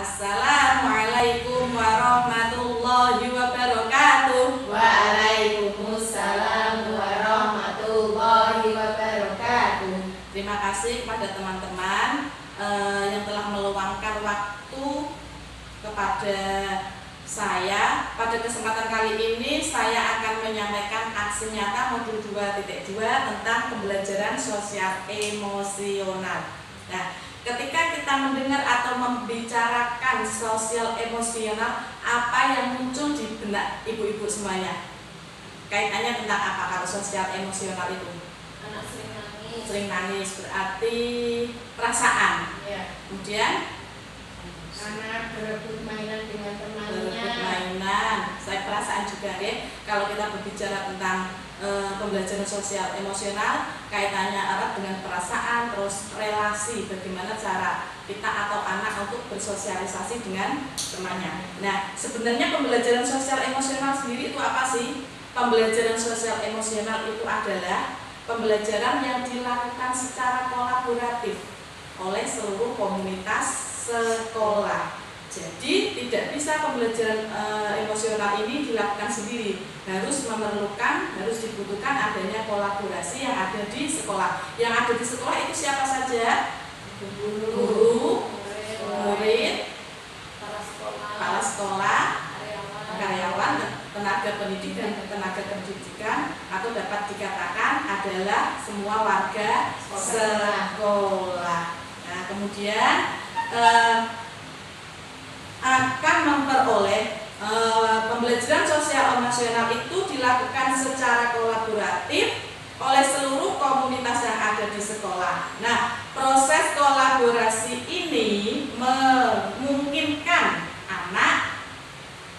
Assalamualaikum warahmatullahi wabarakatuh. Waalaikumsalam warahmatullahi wabarakatuh. Terima kasih kepada teman-teman yang telah meluangkan waktu kepada saya. Pada kesempatan kali ini saya akan menyampaikan aksi nyata modul 2.2 tentang pembelajaran sosial emosional. Nah, ketika kita mendengar atau membicarakan sosial emosional, apa yang muncul di benak ibu-ibu semuanya? Kaitannya tentang apa kalau sosial emosional itu? Anak sering nangis. Sering nangis berarti perasaan. Ya. Kemudian Anak berebut mainan dengan temannya. berebut mainan. Saya perasaan juga deh. Kalau kita berbicara tentang pembelajaran sosial emosional, kaitannya erat dengan perasaan, terus relasi, bagaimana cara kita atau anak untuk bersosialisasi dengan temannya. Nah, sebenarnya pembelajaran sosial emosional sendiri itu apa sih? Pembelajaran sosial emosional itu adalah pembelajaran yang dilakukan secara kolaboratif oleh seluruh komunitas sekolah. Jadi tidak bisa pembelajaran emosional ini dilakukan sendiri, harus dibutuhkan adanya kolaborasi yang ada di sekolah. Yang ada di sekolah itu siapa saja? Guru, murid, kepala sekolah, karyawan, tenaga pendidik dan tenaga pendidikan, atau dapat dikatakan adalah semua warga sekolah. Nah, kemudian akan memperoleh pembelajaran sosial emosional itu dilakukan secara kolaboratif oleh seluruh komunitas yang ada di sekolah. Nah, proses kolaborasi ini memungkinkan anak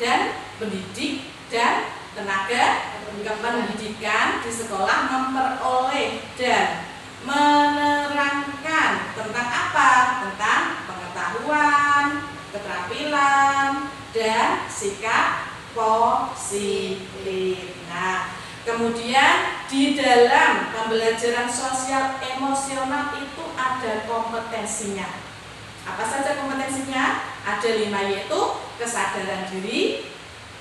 dan pendidik dan tenaga kependidikan di sekolah memperoleh dan menerangkan tentang apa? Tentang pengetahuan, keterampilan, dan sikap positif. Nah, kemudian di dalam pembelajaran sosial emosional itu ada kompetensinya. Apa saja kompetensinya? Ada 5, yaitu kesadaran diri,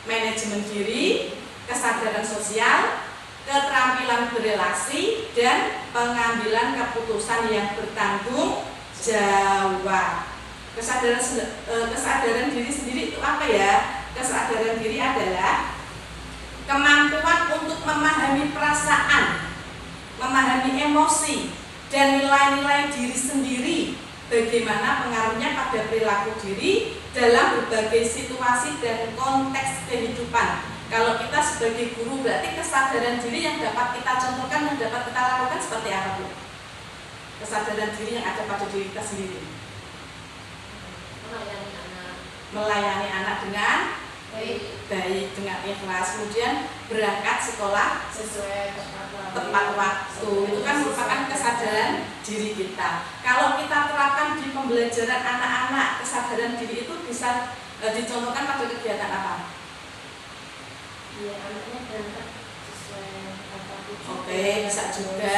manajemen diri, kesadaran sosial, keterampilan berelasi, dan pengambilan keputusan yang bertanggung jawab. Kesadaran diri sendiri itu apa ya? Kesadaran diri adalah kemampuan untuk memahami perasaan, memahami emosi, dan nilai-nilai diri sendiri, bagaimana pengaruhnya pada perilaku diri dalam berbagai situasi dan konteks kehidupan. Kalau kita sebagai guru, berarti kesadaran diri yang dapat kita contohkan, yang dapat kita lakukan seperti apa, Bu? Kesadaran diri yang ada pada diri kita sendiri. Melayani anak dengan baik, dengan ikhlas. Kemudian berangkat sekolah sesuai tepat waktu. Itu kan merupakan kesadaran diri kita. Kalau kita terapkan di pembelajaran anak-anak, kesadaran diri itu bisa dicontohkan pada kegiatan apa? Ya, anaknya berangkat sesuai apa tujuan. Oke, bisa juga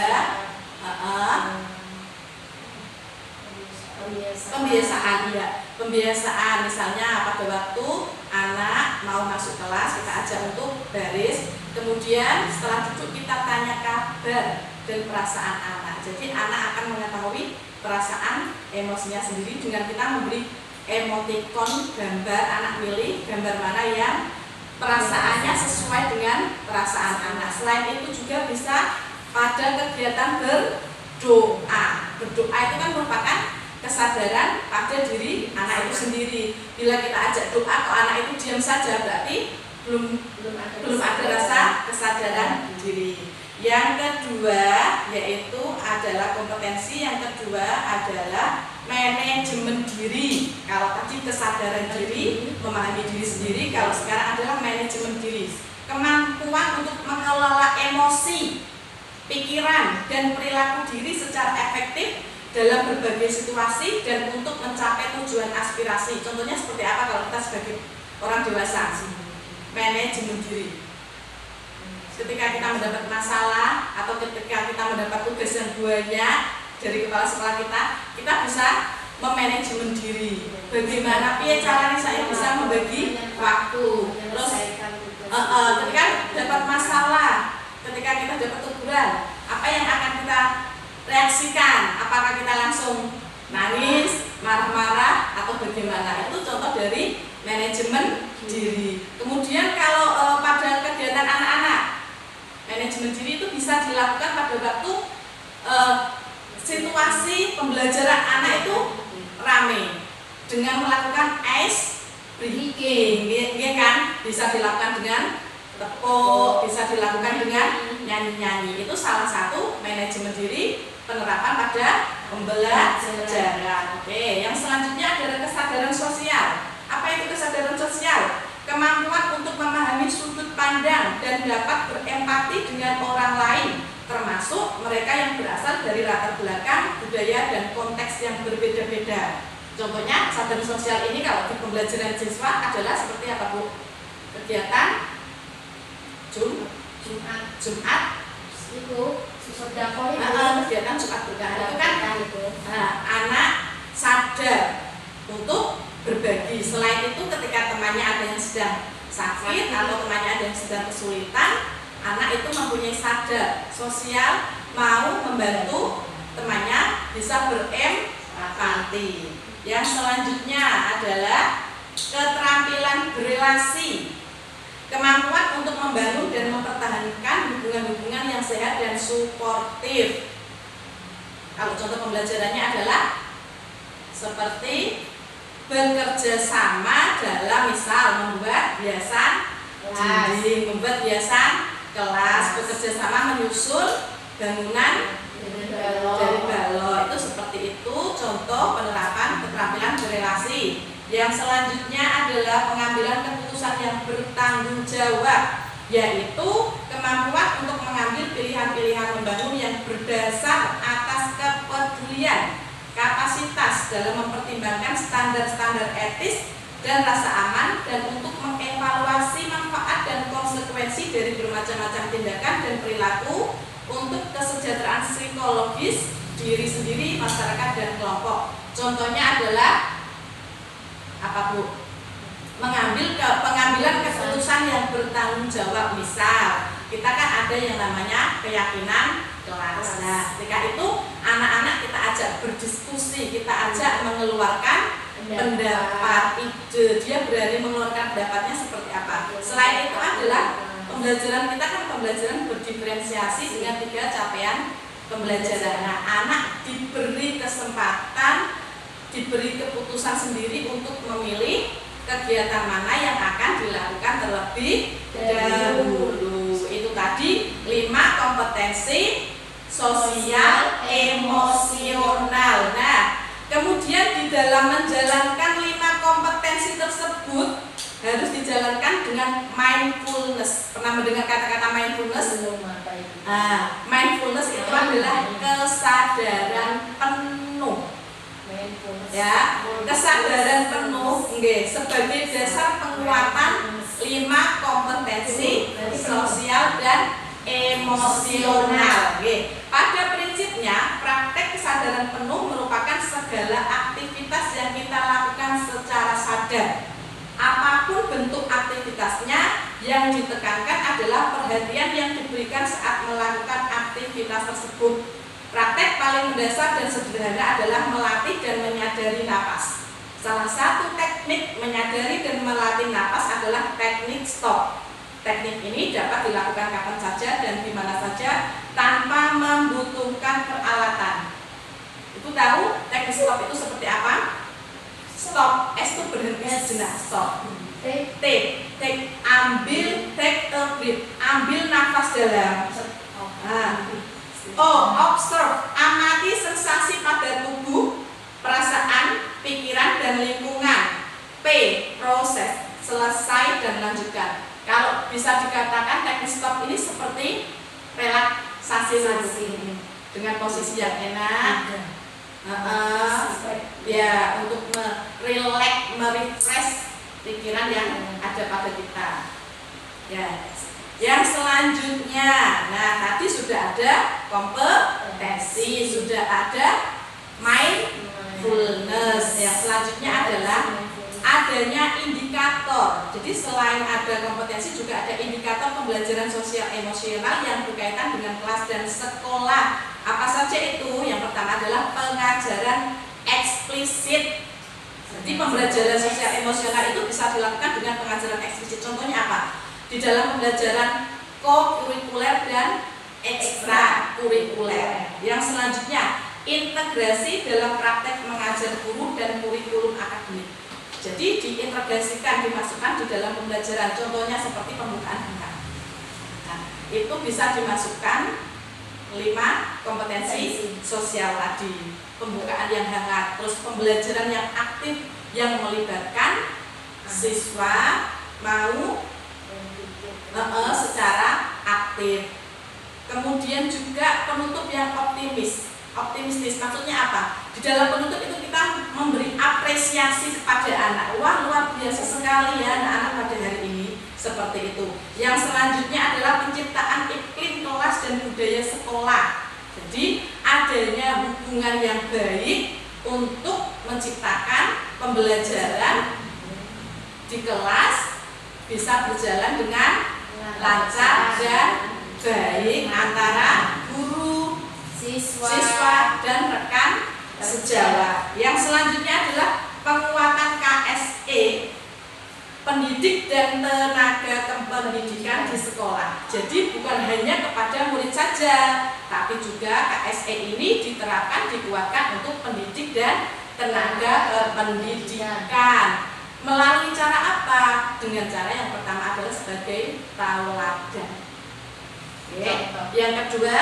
pembiasaan, ya. Pembiasaan, misalnya pada waktu anak mau masuk kelas, kita ajak untuk baris. Kemudian setelah duduk kita tanya kabar dan perasaan anak. Jadi anak akan mengetahui perasaan emosinya sendiri dengan kita memberi emoticon gambar, anak milih gambar mana yang perasaannya sesuai dengan perasaan anak. Selain itu juga bisa pada kegiatan berdoa. Berdoa itu kan merupakan kesadaran pada diri anak itu sendiri. Bila kita ajak doa kok anak itu diam saja, berarti belum ada rasa kesadaran diri. Yang kedua yaitu adalah kompetensi yang kedua adalah manajemen diri. Kalau tadi kesadaran diri, memahami diri sendiri, kalau sekarang adalah manajemen diri. Kemampuan untuk mengelola emosi, pikiran, dan perilaku diri secara efektif dalam berbagai situasi dan untuk mencapai tujuan aspirasi. Contohnya seperti apa kalau kita sebagai orang dewasa? Manajemen diri. Ketika kita mendapat masalah atau ketika kita mendapat tugas yang banyak dari kepala sekolah kita bisa memanajemen diri. Bagaimana caranya saya bisa membagi waktu. Terus ketika dapat masalah, ketika kita dapat teguran, apa yang akan kita reaksikan? Apakah kita langsung nangis, marah-marah, atau bagaimana? Itu contoh dari manajemen diri. Kemudian kalau pada kegiatan anak-anak, manajemen diri itu bisa dilakukan pada waktu situasi pembelajaran anak itu rame dengan melakukan ice breaking, ya kan? Bisa dilakukan dengan tepuk, bisa dilakukan dengan nyanyi-nyanyi. Itu salah satu manajemen diri penerapan pada pembelajaran. Oke, yang selanjutnya adalah kesadaran sosial. Apa itu kesadaran sosial? Kemampuan untuk memahami sudut pandang dan dapat berempati dengan orang lain, termasuk mereka yang berasal dari latar belakang, budaya, dan konteks yang berbeda-beda. Contohnya, kesadaran sosial ini kalau di pembelajaran siswa adalah seperti apa, Bu? Kegiatan Jumat itu sedekah itu kegiatan Jumat berkah itu kan anak sadar untuk berbagi. Selain itu, ketika temannya ada yang sedang sakit atau temannya ada yang sedang kesulitan, anak itu mempunyai sadar sosial, mau membantu temannya, bisa berempati. Yang selanjutnya adalah keterampilan berelasi, kemampuan untuk membangun dan mempertahankan hubungan-hubungan yang sehat dan suportif. Kalau contoh pembelajarannya adalah seperti bekerja sama dalam misal membuat hiasan dinding, membuat hiasan kelas, bekerja sama menyusun bangunan dari balon. Itu seperti itu contoh penerapan keterampilan berelasi. Yang selanjutnya adalah pengambilan keputusan yang bertanggung jawab, yaitu kemampuan untuk mengambil pilihan-pilihan membangun yang berdasar atas kepedulian, kapasitas dalam mempertimbangkan standar-standar etis dan rasa aman, dan untuk mengevaluasi manfaat dan konsekuensi dari bermacam-macam tindakan dan perilaku untuk kesejahteraan psikologis diri sendiri, masyarakat, dan kelompok. Contohnya adalah apa, Bu? Pengambilan keputusan yang bertanggung jawab. Misal, kita kan ada yang namanya keyakinan kelas. Nah, ketika itu anak-anak kita ajak berdiskusi, kita ajak mengeluarkan pendapat, ide. Dia berani mengeluarkan pendapatnya seperti apa. Selain itu adalah pembelajaran kita kan pembelajaran berdiferensiasi dengan 3 capaian pembelajaran. Nah, anak diberi kesempatan, diberi keputusan sendiri untuk memilih kegiatan mana yang akan dilakukan terlebih dahulu. Itu tadi 5 kompetensi sosial emosional. Nah, kemudian di dalam menjalankan 5 kompetensi tersebut harus dijalankan dengan mindfulness. Pernah mendengar kata-kata mindfulness? Mindfulness itu adalah kesadaran penuh. Ya, kesadaran penuh sebagai dasar penguatan 5 kompetensi sosial dan emosional. Pada prinsipnya, praktek kesadaran penuh merupakan segala aktivitas yang kita lakukan secara sadar. Apapun bentuk aktivitasnya, yang ditekankan adalah perhatian yang diberikan saat melakukan aktivitas tersebut. Praktek paling mendasar dan sederhana adalah melatih dan menyadari napas. Salah satu teknik menyadari dan melatih napas adalah teknik stop. Teknik ini dapat dilakukan kapan saja dan di mana saja tanpa membutuhkan peralatan. Itu tahu teknik stop itu seperti apa? Stop, S itu berhenti sejenak, stop. Take, ambil, take a breath, ambil nafas dalam. Observe, amati sensasi pada tubuh, perasaan, pikiran, dan lingkungan. P, proses, selesai dan lanjutkan. Kalau bisa dikatakan teknik stop ini seperti relaksasi dengan posisi yang enak. Ya, untuk merefresh pikiran yang ada pada kita. Ya. Yang selanjutnya, nah tadi sudah ada kompetensi, sudah ada mindfulness. mindfulness. Yang selanjutnya adalah adanya indikator. Jadi selain ada kompetensi juga ada indikator pembelajaran sosial emosional yang berkaitan dengan kelas dan sekolah. Apa saja itu? Yang pertama adalah pengajaran eksplisit. Jadi pembelajaran sosial emosional itu bisa dilakukan dengan pengajaran eksplisit. Contohnya apa? Di dalam pembelajaran co-kurikuler dan ekstrakurikuler. Yang selanjutnya integrasi dalam praktek mengajar guru dan kurikulum akademik. Jadi diintegrasikan, dimasukkan di dalam pembelajaran. Contohnya seperti pembukaan hangat. Nah, itu bisa dimasukkan 5 kompetensi sosial tadi. Pembukaan yang hangat, terus pembelajaran yang aktif yang melibatkan siswa mau secara aktif. Kemudian juga penutup yang optimistis. Maksudnya apa? Di dalam penutup itu kita memberi apresiasi kepada anak. Wah, luar biasa sekali ya anak-anak pada hari ini. Seperti itu. Yang selanjutnya adalah penciptaan iklim kelas dan budaya sekolah. Jadi adanya hubungan yang baik untuk menciptakan pembelajaran di kelas bisa berjalan dengan lancar dan baik antara guru, siswa dan rekan sejawat. Yang selanjutnya adalah penguatan KSE, pendidik dan tenaga kependidikan di sekolah. Jadi bukan hanya kepada murid saja, tapi juga KSE ini diterapkan, dikuatkan untuk pendidik dan tenaga kependidikan. Melalui cara apa? Dengan cara yang pertama adalah sebagai tauladan. Yang kedua,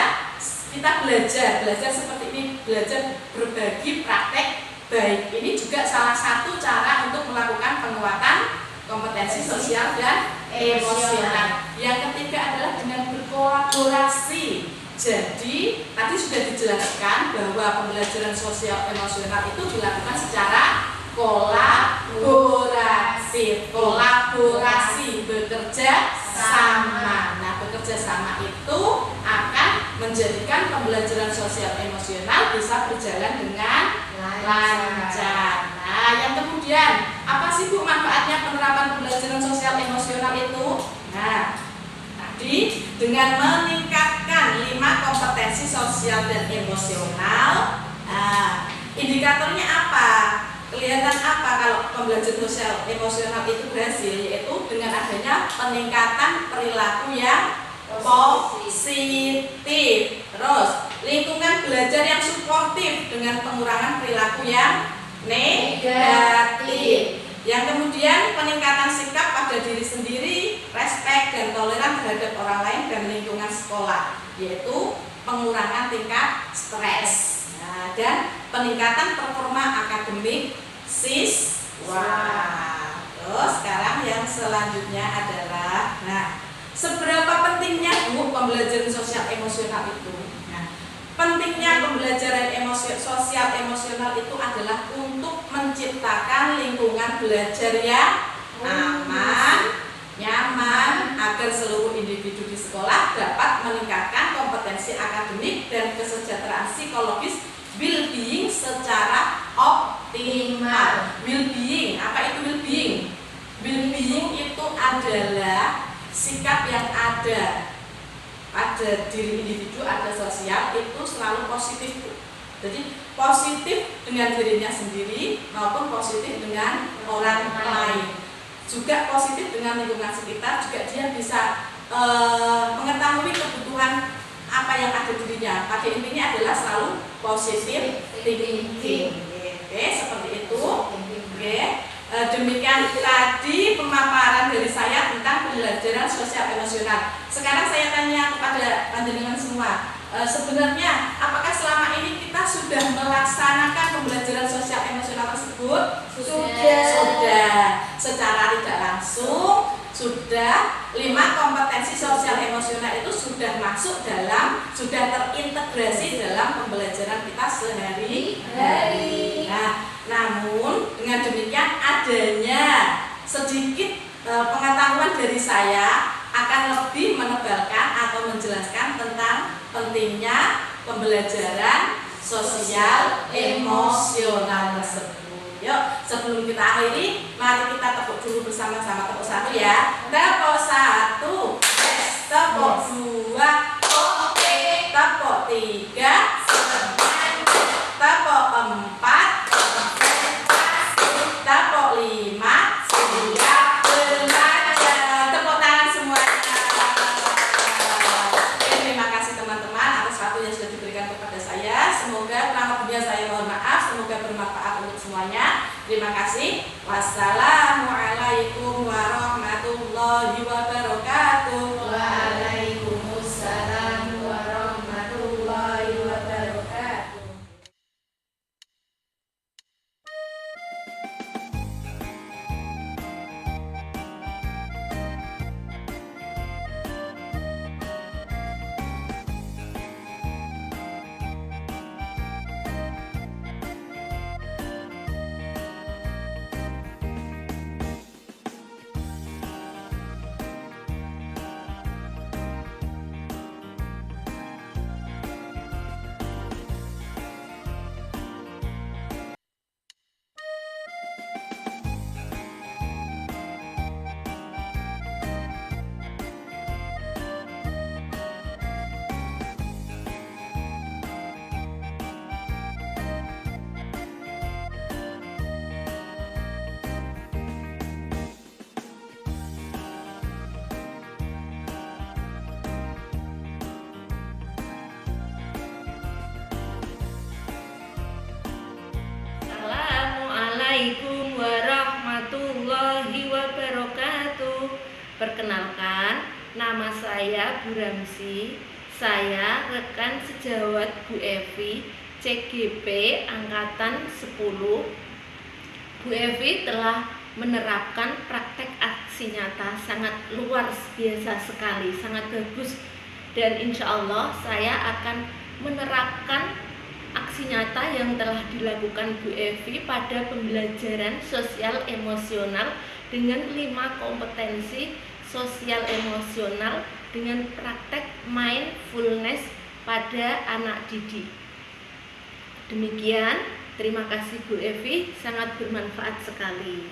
kita belajar seperti ini, belajar berbagi praktek baik. Ini juga salah satu cara untuk melakukan penguatan kompetensi sosial dan emosional. Yang ketiga adalah dengan berkolaborasi. Jadi tadi sudah dijelaskan bahwa pembelajaran sosial emosional itu dilakukan secara kolaborasi, bekerja sama. Nah, bekerja sama itu akan menjadikan pembelajaran sosial emosional bisa berjalan dengan lancar. Nah, yang kemudian apa sih Bu manfaatnya penerapan pembelajaran sosial emosional itu? Nah, tadi dengan meningkatkan 5 kompetensi sosial dan emosional. Nah, indikatornya apa? Kelihatan apa kalau pembelajaran sosial emosional itu berhasil? Yaitu dengan adanya peningkatan perilaku yang positif. Terus lingkungan belajar yang suportif dengan pengurangan perilaku yang negatif. Yang kemudian peningkatan sikap pada diri sendiri, respek dan toleran terhadap orang lain dan lingkungan sekolah, yaitu pengurangan tingkat stres. Nah, dan peningkatan performa akademik siswa. Terus sekarang yang selanjutnya adalah, seberapa pentingnya Bu pembelajaran sosial emosional itu? Nah, pentingnya pembelajaran sosial emosional itu adalah untuk menciptakan lingkungan belajar yang aman, nyaman, agar seluruh individu di sekolah dapat meningkatkan kompetensi akademik dan kesejahteraan psikologis well-being secara optimal. Well-being, apa itu well-being? Well-being itu adalah sikap yang ada pada diri individu, ada sosial, itu selalu positif. Jadi positif dengan dirinya sendiri maupun positif dengan orang lain. Juga positif dengan lingkungan sekitar, juga dia bisa mengetahui kebutuhan apa yang ada di dirinya. Pada intinya adalah selalu positif thinking. Oke, seperti itu. Oke. Demikian tadi pemaparan dari saya tentang pembelajaran sosial emosional. Sekarang saya tanya kepada panjenengan semua, sebenarnya apakah selama ini kita sudah melaksanakan pembelajaran sosial emosional tersebut? Sudah. Secara tidak langsung sudah 5 kompetensi sosial emosional itu sudah masuk dalam, sudah terintegrasi dalam pembelajaran kita sehari-hari. Nah, namun dengan demikian adanya sedikit pengetahuan dari saya akan lebih menebalkan atau menjelaskan tentang pentingnya pembelajaran sosial emosional tersebut. Yuk, sebelum kita akhiri, mari kita tepuk dulu bersama-sama. Tepuk satu ya. Tepuk satu, tepuk dua, oke. Tepuk tiga, tepuk empat, tepuk lima, siap belajar. Tepuk tangan semuanya. Oke, terima kasih teman-teman atas waktu yang sudah diberikan kepada saya. Semoga kurang lebihnya saya mohon maaf. Semoga bermanfaat untuk semuanya. Terima kasih. Wassalamualaikum warahmatullahi wabarakatuh. Waalaikumsalam warahmatullahi wabarakatuh. Assalamualaikum warahmatullahi wabarakatuh. Perkenalkan, nama saya Bu Ramsi. Saya rekan sejawat Bu Evi, CGP Angkatan 10. Bu Evi telah menerapkan praktek aksi nyata sangat luar biasa sekali, sangat bagus. Dan insya Allah saya akan menerapkan aksi nyata yang telah dilakukan Bu Evi pada pembelajaran sosial emosional dengan 5 kompetensi sosial emosional dengan praktek mindfulness pada anak didik. Demikian, terima kasih Bu Evi, sangat bermanfaat sekali.